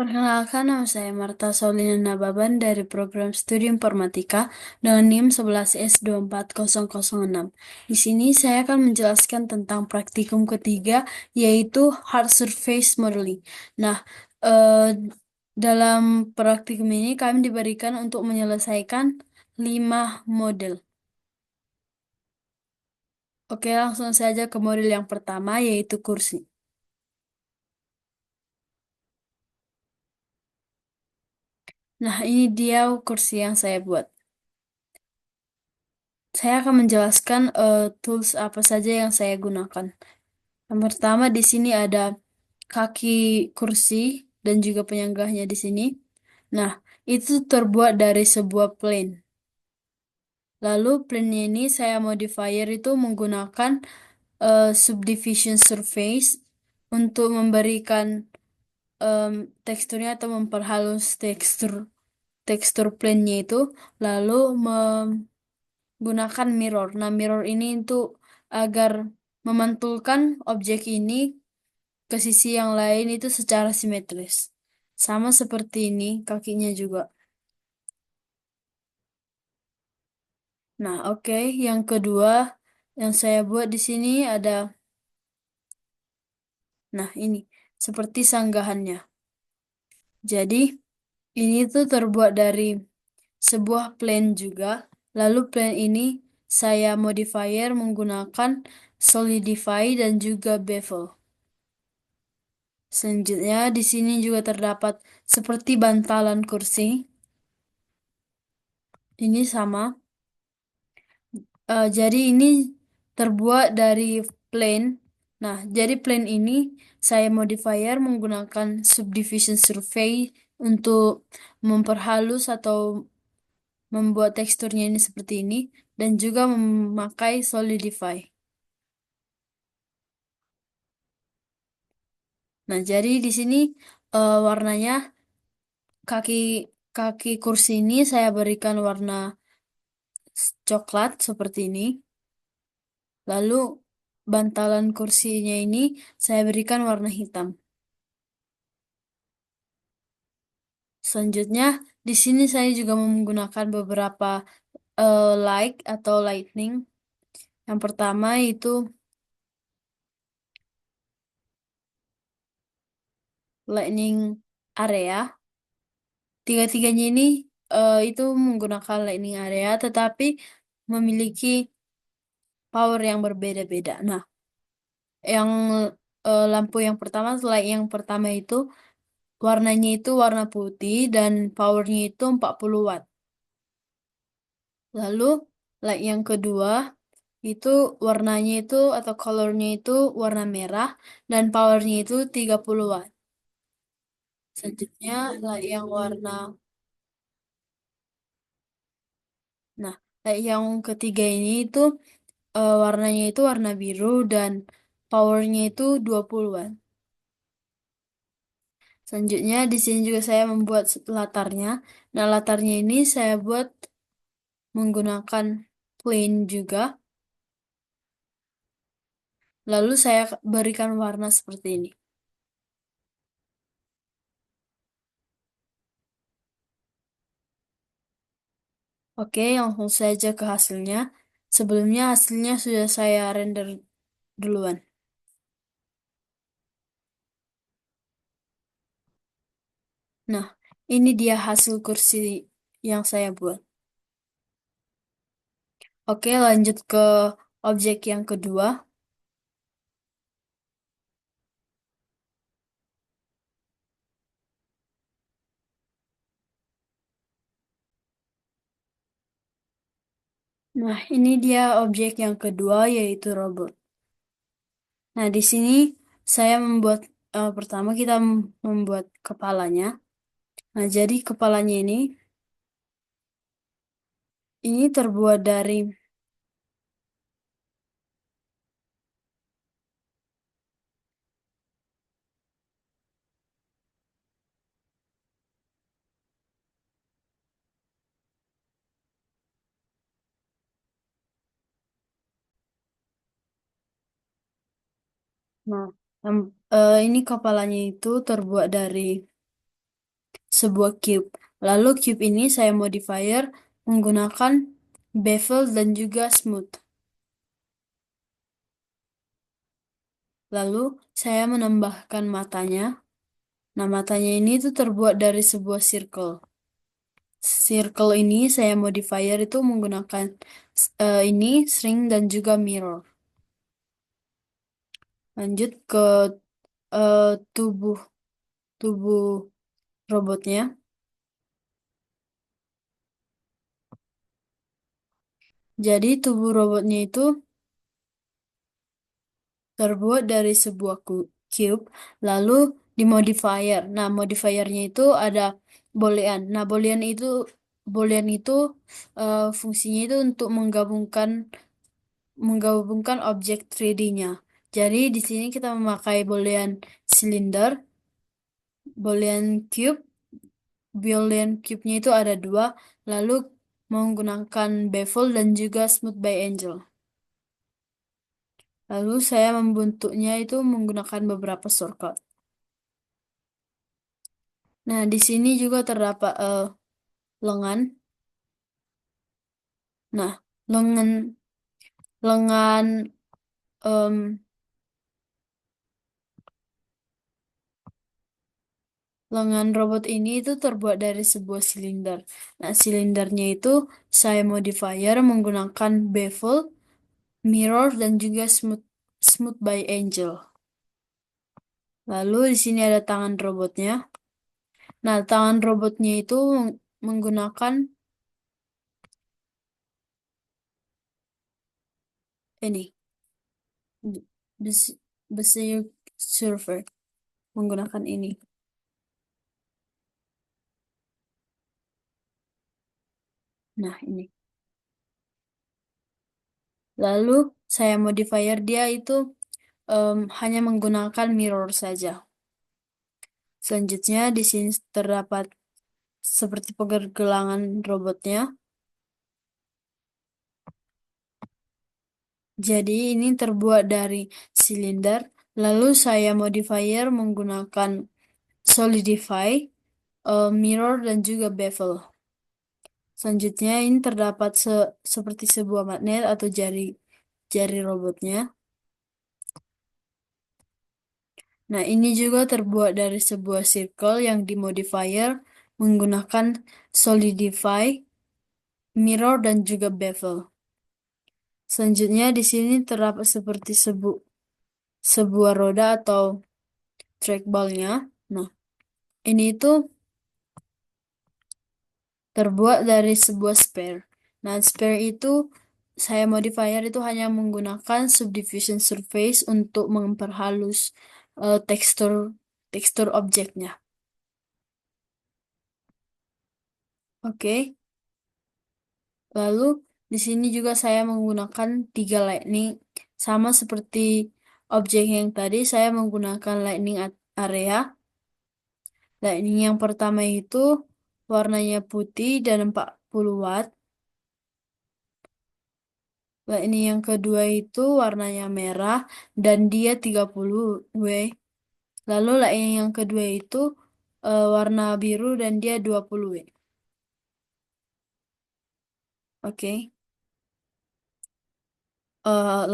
Perkenalkan, nama saya Marta Saulina Nababan dari program Studi Informatika dengan NIM 11S24006. Di sini saya akan menjelaskan tentang praktikum ketiga, yaitu Hard Surface Modeling. Nah, dalam praktikum ini kami diberikan untuk menyelesaikan 5 model. Oke, langsung saja ke model yang pertama, yaitu kursi. Nah, ini dia kursi yang saya buat. Saya akan menjelaskan tools apa saja yang saya gunakan. Yang pertama di sini ada kaki kursi dan juga penyanggahnya di sini. Nah, itu terbuat dari sebuah plane. Lalu plane ini saya modifier itu menggunakan subdivision surface untuk memberikan em, teksturnya atau memperhalus tekstur tekstur plane-nya itu, lalu gunakan mirror. Nah, mirror ini untuk agar memantulkan objek ini ke sisi yang lain itu secara simetris. Sama seperti ini kakinya juga. Nah, oke. Yang kedua yang saya buat di sini ada, nah ini, seperti sanggahannya. Jadi, ini tuh terbuat dari sebuah plane juga. Lalu plane ini saya modifier menggunakan solidify dan juga bevel. Selanjutnya, di sini juga terdapat seperti bantalan kursi. Ini sama. Jadi ini terbuat dari plane. Nah, jadi plane ini saya modifier menggunakan subdivision survey untuk memperhalus atau membuat teksturnya ini seperti ini dan juga memakai solidify. Nah, jadi di sini warnanya kaki kaki kursi ini saya berikan warna coklat seperti ini. Lalu bantalan kursinya ini saya berikan warna hitam. Selanjutnya, di sini saya juga menggunakan beberapa light atau lightning. Yang pertama itu lightning area. Tiga-tiganya ini itu menggunakan lightning area, tetapi memiliki power yang berbeda-beda. Nah, yang lampu yang pertama, light yang pertama itu warnanya itu warna putih dan powernya itu 40 watt. Lalu light yang kedua itu warnanya itu atau colornya itu warna merah dan powernya itu 30 watt. Selanjutnya light yang warna, nah light yang ketiga ini itu warnanya itu warna biru dan powernya itu 20 watt. Selanjutnya di sini juga saya membuat latarnya. Nah, latarnya ini saya buat menggunakan plain juga. Lalu saya berikan warna seperti ini. Oke, langsung saja ke hasilnya. Sebelumnya hasilnya sudah saya render duluan. Nah, ini dia hasil kursi yang saya buat. Oke, lanjut ke objek yang kedua. Nah, ini dia objek yang kedua yaitu robot. Nah, di sini saya membuat pertama kita membuat kepalanya. Nah, jadi kepalanya ini terbuat dari, nah, ini kepalanya itu terbuat dari sebuah cube. Lalu cube ini saya modifier menggunakan bevel dan juga smooth. Lalu saya menambahkan matanya. Nah, matanya ini tuh terbuat dari sebuah circle. Circle ini saya modifier itu menggunakan ini string dan juga mirror. Lanjut ke tubuh tubuh robotnya. Jadi tubuh robotnya itu terbuat dari sebuah cube, lalu dimodifier. Nah, modifiernya itu ada boolean. Nah, boolean itu fungsinya itu untuk menggabungkan objek 3D-nya. Jadi di sini kita memakai boolean cylinder, boolean cube. Boolean cube-nya itu ada dua, lalu menggunakan bevel dan juga smooth by angel. Lalu saya membentuknya itu menggunakan beberapa shortcut. Nah, di sini juga terdapat lengan. Nah, lengan lengan em, lengan robot ini itu terbuat dari sebuah silinder. Nah, silindernya itu saya modifier menggunakan bevel, mirror dan juga smooth smooth by angel. Lalu di sini ada tangan robotnya. Nah, tangan robotnya itu menggunakan ini besi besi server menggunakan ini. Nah, ini. Lalu saya modifier dia itu hanya menggunakan mirror saja. Selanjutnya di sini terdapat seperti pergelangan robotnya. Jadi ini terbuat dari silinder. Lalu saya modifier menggunakan solidify, mirror dan juga bevel. Selanjutnya ini terdapat seperti sebuah magnet atau jari robotnya. Nah, ini juga terbuat dari sebuah circle yang dimodifier menggunakan solidify, mirror dan juga bevel. Selanjutnya di sini terdapat seperti sebuah roda atau trackballnya. Nah, ini itu terbuat dari sebuah spare. Nah, spare itu saya modifier itu hanya menggunakan subdivision surface untuk memperhalus tekstur tekstur objeknya. Oke. Lalu di sini juga saya menggunakan tiga lightning sama seperti objek yang tadi saya menggunakan lightning area. Lightning yang pertama itu warnanya putih dan 40 watt. Lightning yang kedua itu warnanya merah dan dia 30 W. Lalu lightning yang kedua itu warna biru dan dia 20 W. Oke.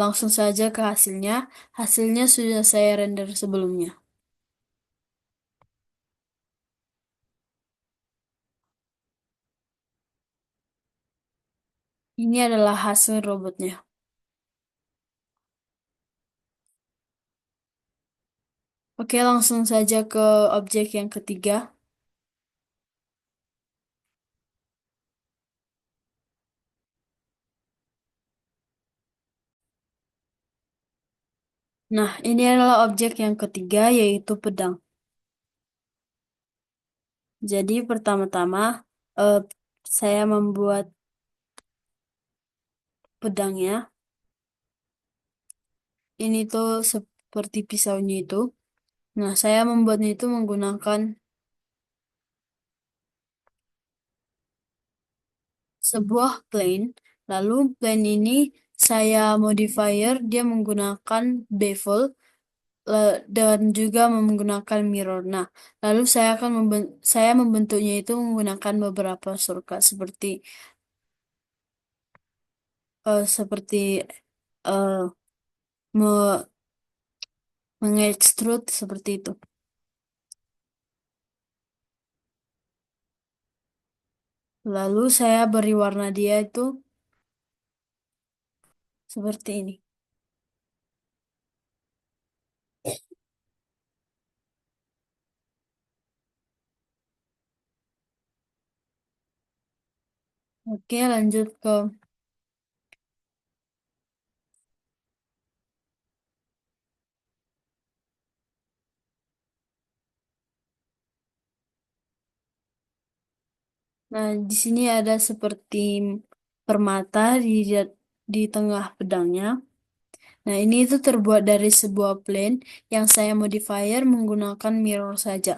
Langsung saja ke hasilnya. Hasilnya sudah saya render sebelumnya. Ini adalah hasil robotnya. Oke, langsung saja ke objek yang ketiga. Nah, ini adalah objek yang ketiga, yaitu pedang. Jadi, pertama-tama eh, saya membuat pedangnya. Ini tuh seperti pisaunya itu. Nah, saya membuatnya itu menggunakan sebuah plane. Lalu plane ini saya modifier, dia menggunakan bevel. dan juga menggunakan mirror. Nah, lalu saya membentuknya itu menggunakan beberapa shortcut seperti eh, me- mengextrude seperti itu. Lalu saya beri warna dia itu seperti ini. Oke, lanjut ke. Nah, di sini ada seperti permata di tengah pedangnya. Nah, ini itu terbuat dari sebuah plane yang saya modifier menggunakan mirror saja.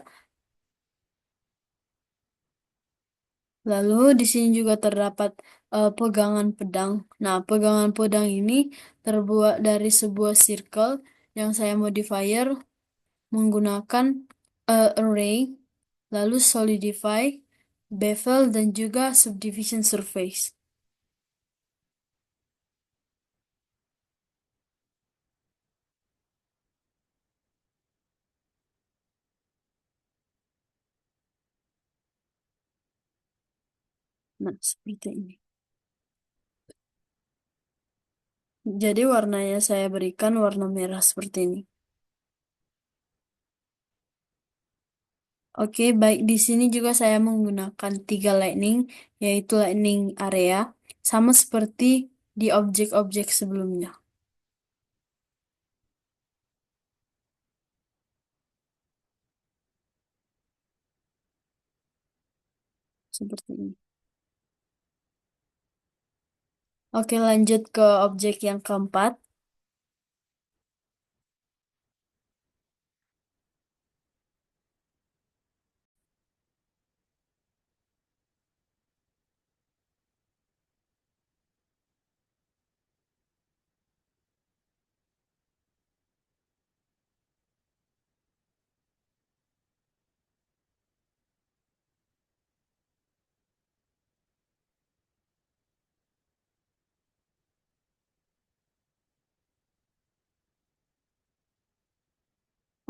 Lalu di sini juga terdapat pegangan pedang. Nah, pegangan pedang ini terbuat dari sebuah circle yang saya modifier menggunakan array, lalu solidify, bevel, dan juga subdivision surface. Nah, seperti ini. Jadi warnanya saya berikan warna merah seperti ini. Oke, baik di sini juga saya menggunakan tiga lightning, yaitu lightning area, sama seperti di objek-objek sebelumnya. Seperti ini. Oke, lanjut ke objek yang keempat.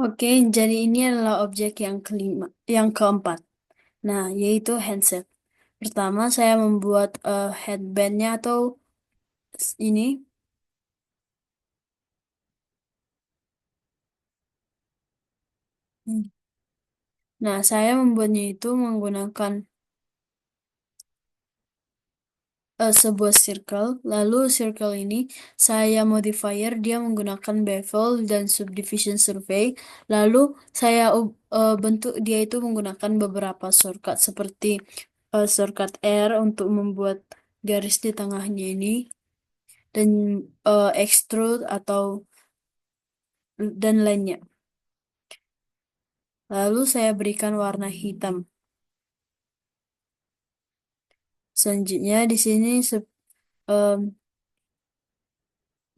Oke, jadi ini adalah objek yang kelima, yang keempat. Nah, yaitu handset. Pertama, saya membuat headbandnya atau ini. Nah, saya membuatnya itu menggunakan sebuah circle. Lalu circle ini saya modifier dia menggunakan bevel dan subdivision survey. Lalu saya bentuk dia itu menggunakan beberapa shortcut seperti shortcut R untuk membuat garis di tengahnya ini dan extrude dan lainnya. Lalu saya berikan warna hitam. Selanjutnya di sini em,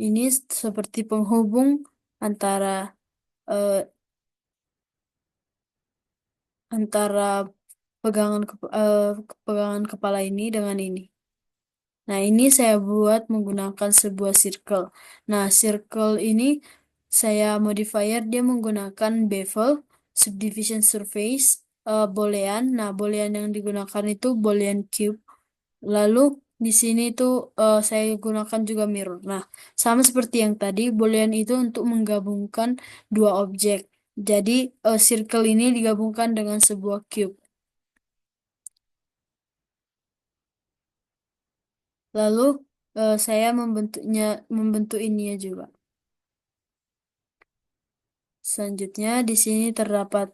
ini seperti penghubung antara eh, antara pegangan kepala ini dengan ini. Nah, ini saya buat menggunakan sebuah circle. Nah, circle ini saya modifier dia menggunakan bevel, subdivision surface, boolean. Nah, boolean yang digunakan itu boolean cube. Lalu di sini tuh saya gunakan juga mirror. Nah, sama seperti yang tadi, boolean itu untuk menggabungkan dua objek. Jadi circle ini digabungkan dengan sebuah cube. Lalu saya membentuk ininya juga. Selanjutnya di sini terdapat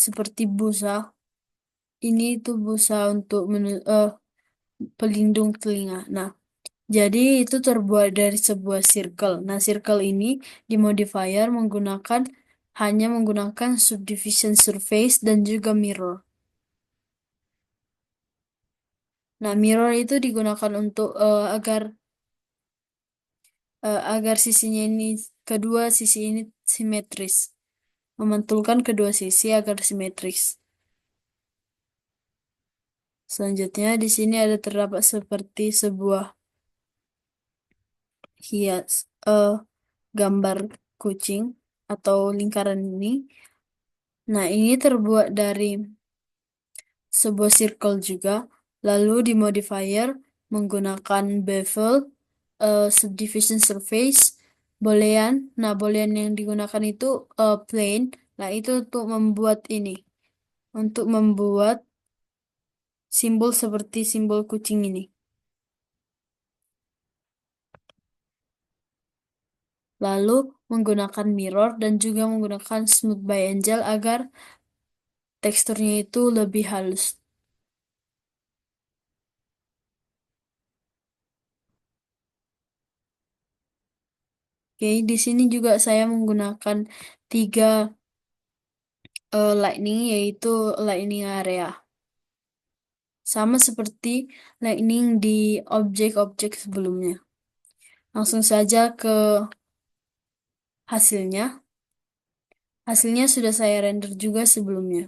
seperti busa. Ini tuh busa untuk pelindung telinga. Nah, jadi itu terbuat dari sebuah circle. Nah, circle ini dimodifier hanya menggunakan subdivision surface dan juga mirror. Nah, mirror itu digunakan untuk agar agar kedua sisi ini simetris. Memantulkan kedua sisi agar simetris. Selanjutnya di sini ada terdapat seperti sebuah hias gambar kucing atau lingkaran ini. Nah, ini terbuat dari sebuah circle juga, lalu di modifier menggunakan bevel, subdivision surface, boolean. Nah, boolean yang digunakan itu plain. Nah, itu untuk membuat simbol seperti simbol kucing ini. Lalu menggunakan mirror dan juga menggunakan smooth by angel agar teksturnya itu lebih halus. Oke, di sini juga saya menggunakan tiga lightning, yaitu lightning area. Sama seperti lightning di objek-objek sebelumnya. Langsung saja ke hasilnya. Hasilnya sudah saya render juga sebelumnya.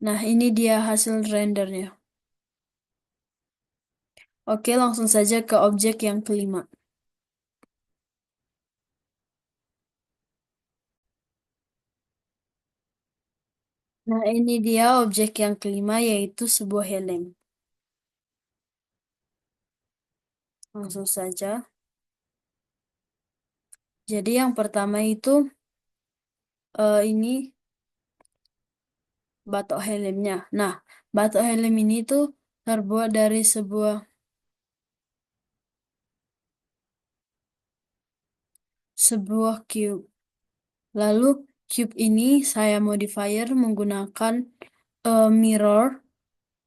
Nah, ini dia hasil rendernya. Oke, langsung saja ke objek yang kelima. Nah, ini dia objek yang kelima, yaitu sebuah helm. Langsung saja. Jadi yang pertama itu ini batok helmnya. Nah, batok helm ini tuh terbuat dari sebuah cube. Lalu cube ini saya modifier menggunakan mirror,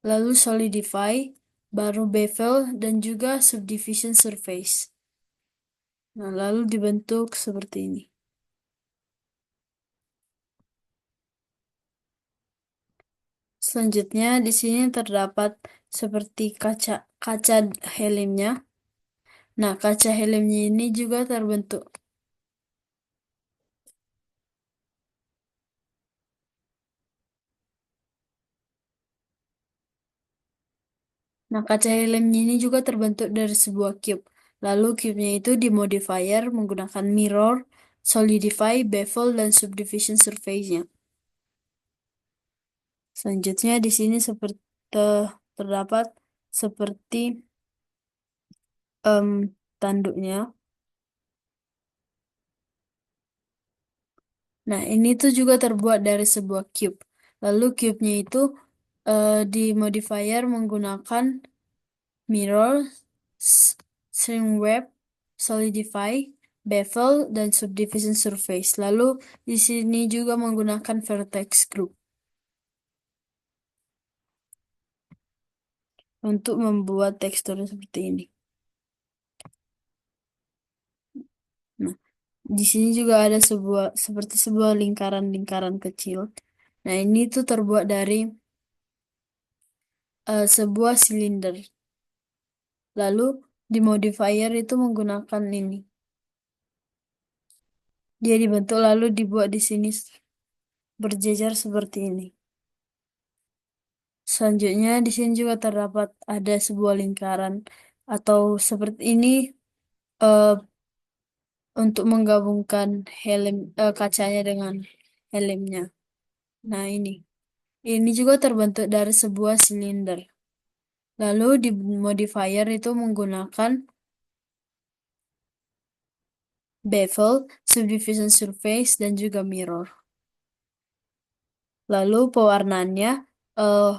lalu solidify, baru bevel dan juga subdivision surface. Nah, lalu dibentuk seperti ini. Selanjutnya di sini terdapat seperti kaca kaca helmnya. Nah, kaca helmnya ini juga terbentuk. Nah, kaca helmnya ini juga terbentuk dari sebuah cube. Lalu cube-nya itu dimodifier menggunakan mirror, solidify, bevel, dan subdivision surface-nya. Selanjutnya di sini seperti terdapat seperti tanduknya. Nah, ini tuh juga terbuat dari sebuah cube. Lalu cube-nya itu di modifier menggunakan mirror, string web, solidify, bevel, dan subdivision surface. Lalu di sini juga menggunakan vertex group untuk membuat tekstur seperti ini. Nah, di sini juga ada seperti sebuah lingkaran-lingkaran kecil. Nah, ini tuh terbuat dari sebuah silinder. Lalu di modifier itu menggunakan ini. Dia dibentuk lalu dibuat di sini berjejer seperti ini. Selanjutnya di sini juga terdapat ada sebuah lingkaran atau seperti ini eh, untuk menggabungkan kacanya dengan helmnya. Nah, ini juga terbentuk dari sebuah silinder. Lalu di modifier itu menggunakan bevel, subdivision surface, dan juga mirror. Lalu pewarnaannya eh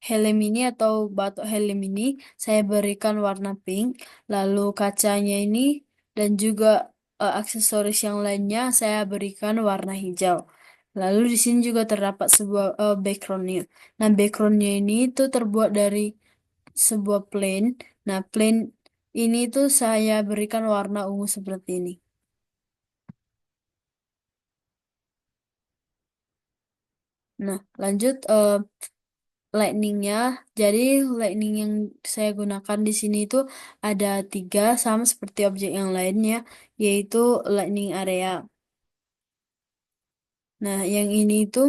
helm ini atau batok helm ini saya berikan warna pink, lalu kacanya ini dan juga aksesoris yang lainnya saya berikan warna hijau. Lalu di sini juga terdapat sebuah backgroundnya. Nah, backgroundnya ini itu terbuat dari sebuah plane. Nah, plane ini tuh saya berikan warna ungu seperti ini. Nah, lanjut lightningnya. Jadi lightning yang saya gunakan di sini itu ada tiga sama seperti objek yang lainnya, yaitu lightning area. Nah, yang ini itu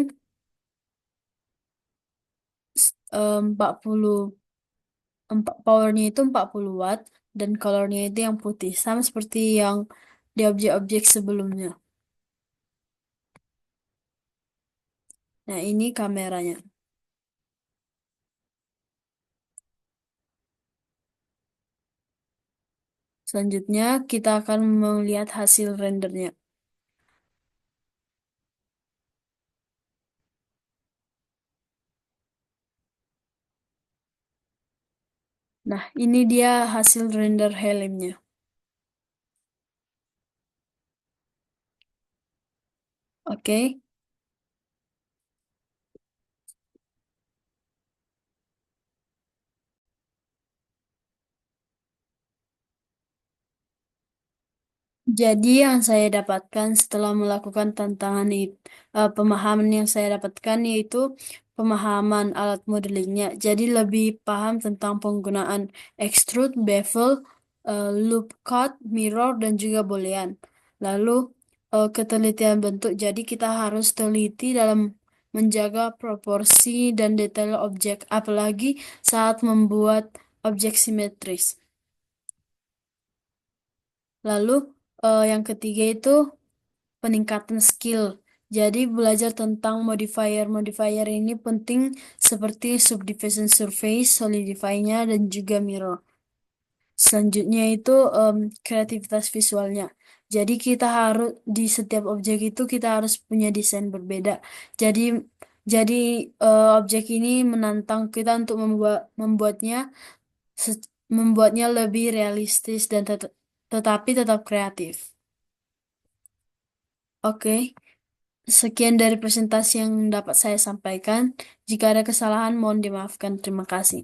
40 powernya itu 40 watt dan colornya itu yang putih sama seperti yang di objek-objek sebelumnya. Nah, ini kameranya. Selanjutnya kita akan melihat hasil rendernya. Nah, ini dia hasil render helmnya. Oke. Jadi yang saya dapatkan setelah melakukan pemahaman yang saya dapatkan yaitu pemahaman alat modelingnya. Jadi lebih paham tentang penggunaan extrude, bevel, loop cut, mirror, dan juga boolean. Lalu ketelitian bentuk. Jadi kita harus teliti dalam menjaga proporsi dan detail objek, apalagi saat membuat objek simetris. Lalu yang ketiga itu peningkatan skill. Jadi belajar tentang modifier-modifier ini penting seperti subdivision surface, solidify-nya, dan juga mirror. Selanjutnya itu kreativitas visualnya. Jadi kita harus di setiap objek itu kita harus punya desain berbeda. Jadi jadi objek ini menantang kita untuk membuatnya lebih realistis dan tetapi tetap kreatif. Oke. Sekian dari presentasi yang dapat saya sampaikan. Jika ada kesalahan, mohon dimaafkan. Terima kasih.